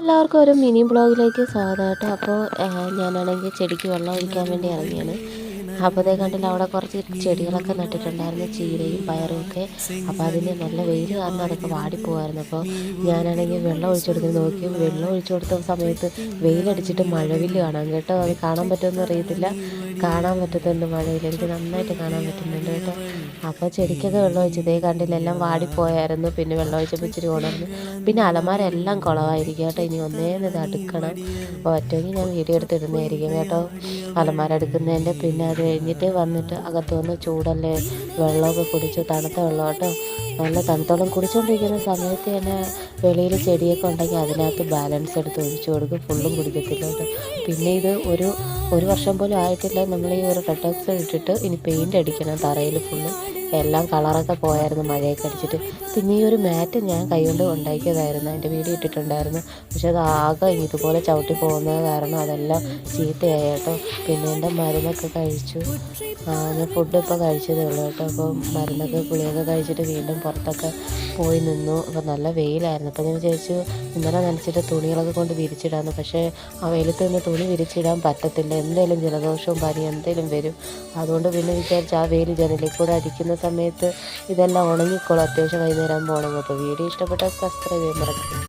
എല്ലാവർക്കും ഒരു മിനി ബ്ലോഗിലേക്ക് സ്വാഗതം കേട്ടോ. അപ്പോൾ ഞാനാണെങ്കിൽ ചെടിക്ക് വെള്ളം ഒഴിക്കാൻ വേണ്ടി ഇറങ്ങിയാണ്. അപ്പോൾ അതേ കണ്ടില്ല, അവിടെ കുറച്ച് ചെടികളൊക്കെ നട്ടിട്ടുണ്ടായിരുന്നു, ചീരയും പയറും ഒക്കെ. അപ്പോൾ അതിന് നല്ല വെയിൽ കാരണം അതൊക്കെ വാടിപ്പോവായിരുന്നു. അപ്പോൾ ഞാനാണെങ്കിൽ വെള്ളം ഒഴിച്ചു കൊടുത്ത് നോക്കി. വെള്ളം ഒഴിച്ചു കൊടുത്ത സമയത്ത് വെയിലടിച്ചിട്ട് മഴവില്ല് കാണാം കേട്ടോ. അത് കാണാൻ പറ്റുമെന്ന് അറിയത്തില്ല, കാണാൻ പറ്റുന്നുണ്ട് മഴയിൽ, എനിക്ക് നന്നായിട്ട് കാണാൻ പറ്റുന്നുണ്ട് കേട്ടോ. അപ്പോൾ ചെടിക്കൊക്കെ വെള്ളം ഒഴിച്ച് ഇതേ കണ്ടില്ല, എല്ലാം വാടിപ്പോയായിരുന്നു. പിന്നെ വെള്ളം ഒഴിച്ചപ്പോൾ ഇച്ചിരി ഉണർന്നു. പിന്നെ അലമാരെല്ലാം കുളമായിരിക്കും കേട്ടോ. ഇനി ഒന്നേന്ന് ഇത് അടുക്കണം. അപ്പോൾ പറ്റുമെങ്കിൽ ഞാൻ വീഡിയോ എടുത്തിടുന്നതായിരിക്കും കേട്ടോ, അലമാര എടുക്കുന്നതിൻ്റെ. പിന്നെ അത് കഴിഞ്ഞിട്ട് വന്നിട്ട് അകത്ത് വന്ന് ചൂടല്ലേ വെള്ളമൊക്കെ കുടിച്ചു, തണുത്ത വെള്ളം കേട്ടോ. നല്ല തണുത്ത വെള്ളം കുടിച്ചുകൊണ്ടിരിക്കുന്ന സമയത്ത് തന്നെ വെളിയിൽ ചെടിയൊക്കെ ഉണ്ടെങ്കിൽ അതിനകത്ത് ബാലൻസ് എടുത്ത് ഒഴിച്ചു കൊടുക്കും, ഫുള്ളും കുടിക്കത്തില്ല കേട്ടോ. പിന്നെ ഇത് ഒരു വർഷം പോലും ആയിട്ടില്ല നമ്മൾ ഈ ഒരു റെഡക്സ് ഇട്ടിട്ട്. ഇനി പെയിൻ്റ് അടിക്കണം തറയിൽ ഫുള്ളും. എല്ലാം കളറൊക്കെ പോയായിരുന്നു മഴയൊക്കെ അടിച്ചിട്ട്. പിന്നെ ഈ ഒരു മാറ്റ് ഞാൻ കൈകൊണ്ട് ഉണ്ടാക്കിയതായിരുന്നു, അതിൻ്റെ വീഡിയോ ഇട്ടിട്ടുണ്ടായിരുന്നു. പക്ഷെ അത് ആകെ ഇതുപോലെ ചവിട്ടി പോകുന്നത് കാരണം അതെല്ലാം ചീത്തയായി കേട്ടോ. പിന്നെ എൻ്റെ മരുന്നൊക്കെ കഴിച്ചു. ഞാൻ ഫുഡ് ഇപ്പോൾ കഴിച്ചതേ ഉള്ളൂ കേട്ടോ. അപ്പോൾ മരുന്നൊക്കെ ഗുളികയൊക്കെ കഴിച്ചിട്ട് വീണ്ടും പുറത്തൊക്കെ പോയി നിന്നു. അപ്പോൾ നല്ല വെയിലായിരുന്നു. അപ്പോൾ ഞാൻ വിചാരിച്ചു ഇന്നലെ നനച്ചിട്ട് തുണികളൊക്കെ കൊണ്ട് വിരിച്ചിടാമെന്ന്. പക്ഷേ ആ വെയിലത്ത് നിന്ന് തുണി വിരിച്ചിടാൻ പറ്റത്തില്ല, എന്തെങ്കിലും ജലദോഷവും പനി എന്തെങ്കിലും വരും. അതുകൊണ്ട് പിന്നെ വിചാരിച്ചു ആ വെയിൽ ജനലിൽ കൂടെ അടിക്കുന്ന സമയത്ത് ഇതെല്ലാം ഉണങ്ങിക്കോളും, അത്യാവശ്യം വൈകുന്നേരം ആകുമ്പോൾ ഉണങ്ങും. അപ്പോൾ വീഡിയോ ഇഷ്ടപ്പെട്ടാൽ സബ്സ്ക്രൈബ് ചെയ്യാൻ മറക്കരുത്.